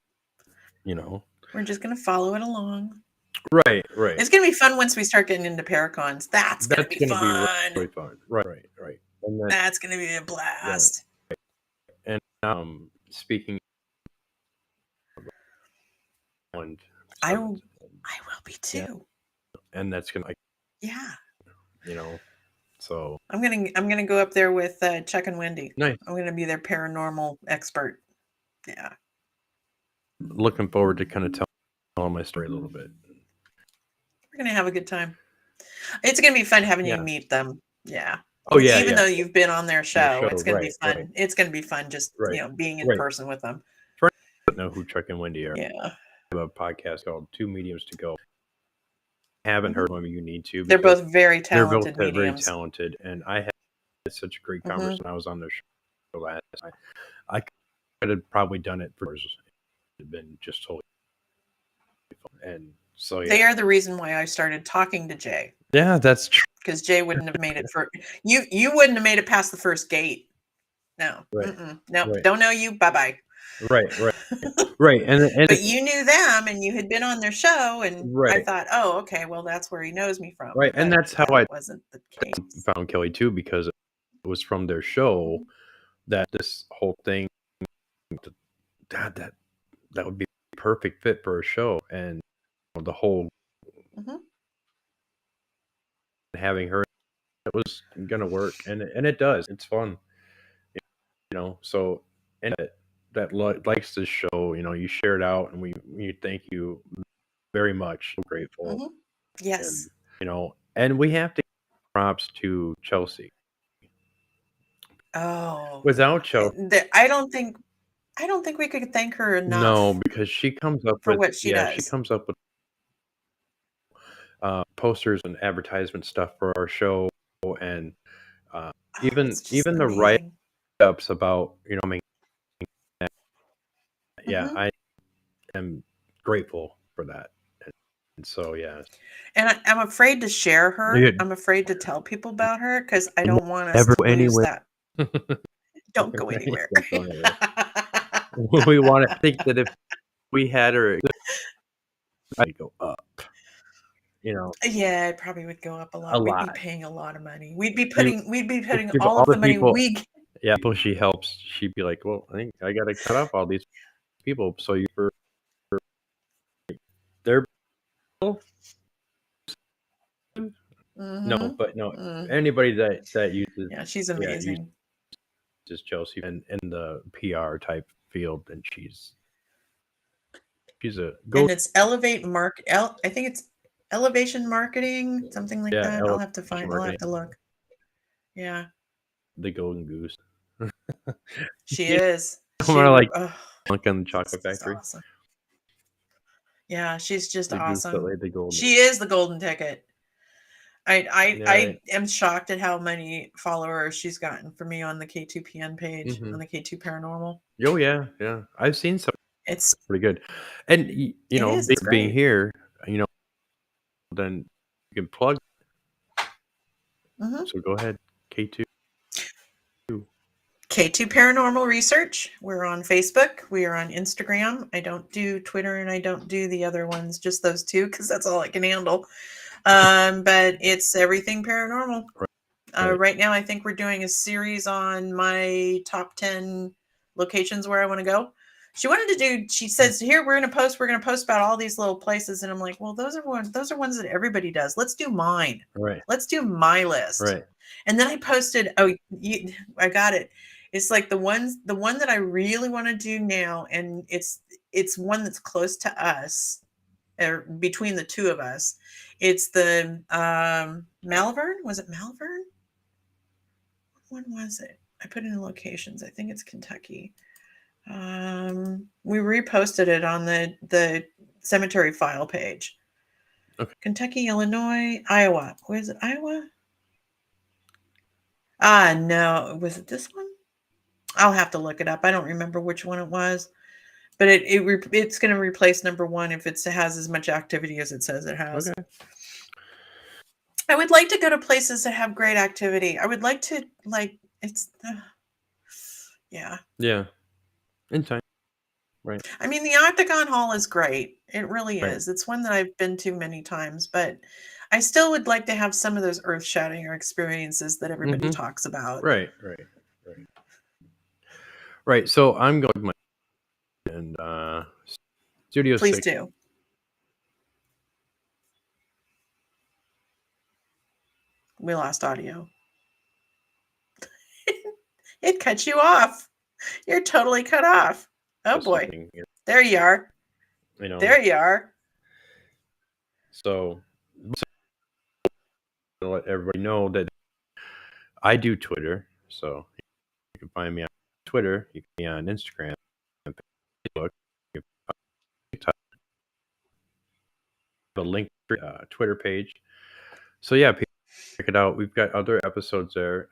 we're just going to follow it along. Right. It's going to be fun once we start getting into Paracons. That's going to be gonna fun. really fun. Right. And then, That's going to be a blast. and speaking and I will be too. and that's gonna Yeah. so I'm gonna go up there with Chuck and Wendy. nice. I'm gonna be their paranormal expert. Yeah. Looking forward to kind of telling my story a little bit. We're gonna have a good time. It's gonna be fun having you Yeah. meet them. Yeah. Oh yeah, Even though you've been on their show, show, it's gonna be right, fun. right. It's gonna be fun just being in Right. person with them. I don't know who Chuck and Wendy are. Yeah. I have a podcast called Two Mediums to Go. Haven't heard them. You need to. They're because both very they're both talented very mediums. talented, and I had such a great conversation. I was on their show last night. I could have probably done it for years. It had been just totally fun. And so They are the reason why I started talking to Jay. Yeah, that's true. Because Jay wouldn't have made it for you. You wouldn't have made it past the first gate. No. Right. No. Right. Don't know you. Bye bye. Right. Right. And But you knew them, and you had been on their show, and I Right. thought, oh, okay, well, that's where he knows me from. Right, and But that's how that I wasn't the case. found Kelly too, because it was from their show that this whole thing, God, that would be a perfect fit for a show, and the whole Mhm. having her, it was gonna work, and it does. It's fun, So and that likes this show, you share it out, and we thank you very much. So grateful, Mhm. Yes. and we have to give props to Chelsea. Oh, Without Chelsea, I don't think we could thank her enough. no, because she comes up for with what she she does. comes up with posters and advertisement stuff for our show, and Oh, even it's just the amazing. write-ups about yeah, Mhm. I am grateful for that, and so yeah, And I'm afraid to share her. Yeah. I'm afraid to tell people about her because I don't want us Ever to lose anywhere. that. Don't go anywhere. Don't go anywhere. We want to think that if we had her, I'd go up. Yeah, it probably would go up a lot. A We'd lot. be paying a lot of money. We'd be putting people- all all of the the money people- we Yeah, people she helps, she'd be like, well, I think I got to cut off all these people, so they're no, Mhm. but no, Mm. anybody that uses Yeah, she's amazing. uses Chelsea in the PR type field, and she's a And it's I think it's Elevation Marketing, something like Yeah, that. I'll have to Elevation I'll have Marketing. to look. Yeah, the golden goose. she Yeah. is. I'm gonna, like, oh, Look on the she's Chocolate just Factory. awesome. Yeah, she's just The goose that awesome. laid the golden. She is the golden ticket. I am shocked at how many followers she's gotten for me on the K2PN page, on Mhm. the K2 Paranormal. Oh yeah, yeah. I've seen some It's pretty good, and it is. It's being great. here, then you can plug. Hmm. So go ahead, K2. K2 Paranormal Research. We're on Facebook. We are on Instagram. I don't do Twitter and I don't do the other ones, just those two, because that's all I can handle. But it's everything paranormal. Right. Right now, I think we're doing a series on my top 10 locations where I want to go. She says, here, we're going to post about all these little places. And I'm like, well, those are ones that everybody does. Let's do mine. Right. Let's do my list. Right. And then I posted, I got it. It's like the one that I really want to do now. And it's one that's close to us, or between the two of us. It's the Malvern. Was it Malvern? When was it? I put in locations. I think it's Kentucky. We reposted it on the cemetery file page. Okay. Kentucky, Illinois, Iowa. Where is it? Iowa? Ah, no. Was it this one? I'll have to look it up. I don't remember which one it was, but it's going to replace number one if it has as much activity as it says it has. Okay. I would like to go to places that have great activity. I would like to yeah. Yeah. In time. Right. I mean, the Octagon Hall is great. It really Right. is. It's one that I've been to many times, but I still would like to have some of those earth-shattering experiences that everybody Mhm. talks about. Right. Right. So I'm going with my and Studio Please 6. do. We lost audio. It cut you off. You're totally cut off. Oh boy. Something here, There you are. There you are. So to let everybody know that I do Twitter. So you can find me on Twitter. You can be on Instagram and Facebook. You can find TikTok. The link Twitter page. So yeah, check it out. We've got other episodes there.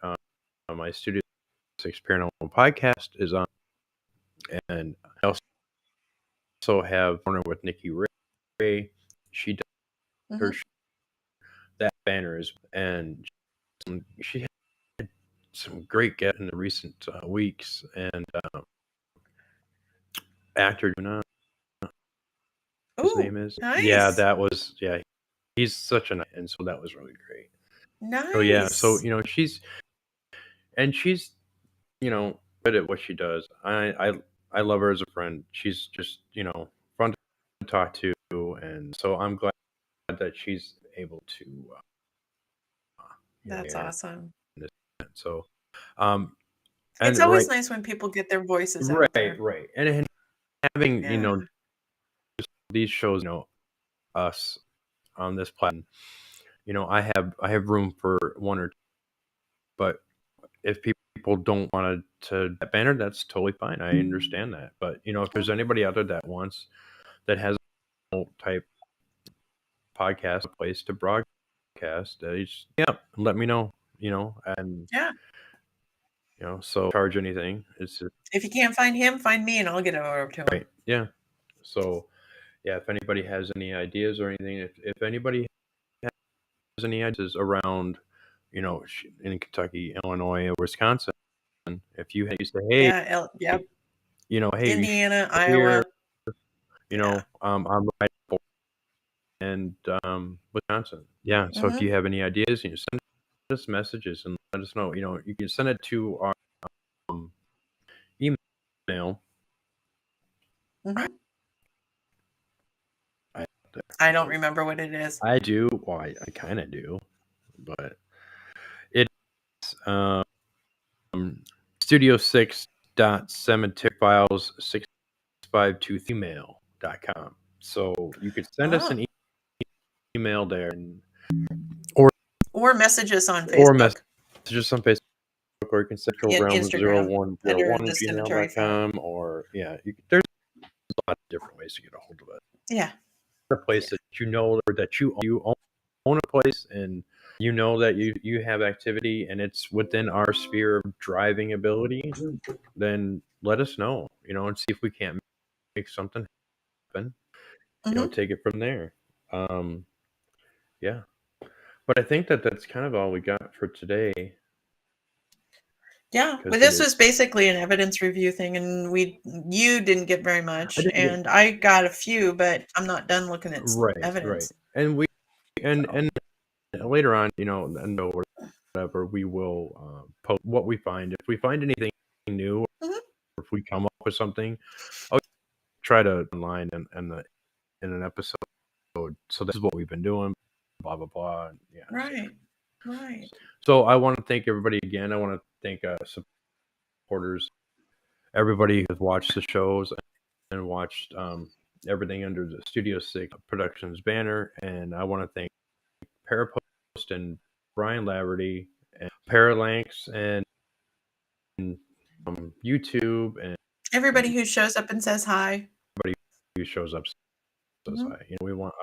My Studio 6 Paranormal podcast is on, and I also have Corner with Nikki Ray. She does her Mhm. that banners, and she had some great guests in the recent weeks, and actor his Ooh, name is nice. that was he's such a nice, and so that was really great. Nice. So yeah, so she's good at what she does. I love her as a friend. She's just fun to talk to, and so I'm glad that she's able to That's hear awesome. this. So and It's always nice when people get their voices out there. right, and having Yeah. these shows, us on this platform, I have room for one or two, but if people don't want to that banner, that's totally fine. I understand that. But if there's anybody out there that has a type podcast place to broadcast, let me know. And Yeah. so charge anything. It's just If you can't find him, find me and I'll get over to him. right. Yeah. So yeah, if anybody has any ideas or anything, if anybody has any ideas around, in Kentucky, Illinois, or Wisconsin, if you say, hey, Yeah. Yep. hey, Indiana, here, Iowa. I'm right and Wisconsin. Yeah. So if you have any ideas, send us messages and let us know. You can send it to our email. Mhm. I don't remember what it is. I do. Well, I kind of do, but it's studio6.cemeteryfiles652email.com. So you could send us an email there, or message us on Facebook. Or message us on Facebook, or you can send Instagram, realm0101@gmail.com, or there's a lot of different ways to get a hold of it. Yeah. A place that or that you own own a place and you know that you have activity and it's within our sphere of driving ability, then let us know, and see if we can't make something happen. Mhm. Take it from there. Yeah. But I think that that's kind of all we got for today Yeah, because but it this is. was basically an evidence review thing, and you didn't get very I much, didn't get and I got a few, but I'm not done looking at right, evidence. and we and So, and later on, and whatever, we will post what we find. If we find anything new, or mhm, if we come up with something, I'll try to online in an episode. So this is what we've been doing. Blah blah blah. Yeah. right, right. So I want to thank everybody again. I want to thank supporters, everybody who's watched the shows and watched everything under the Studio 6 Productions banner. And I want to thank Parapost and Brian Laverty and Paralanx and YouTube and Everybody who shows up and says hi. everybody who shows up says Mhm, hi. I want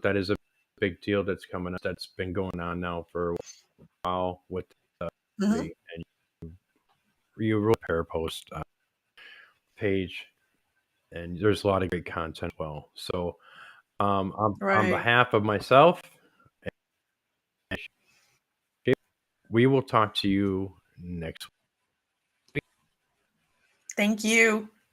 that is a big deal that's coming up. That's been going on now for a while with mhm, the and you wrote Parapost page, and there's a lot of great content as well. So on right. behalf of myself, we will talk to you next week. Thank you.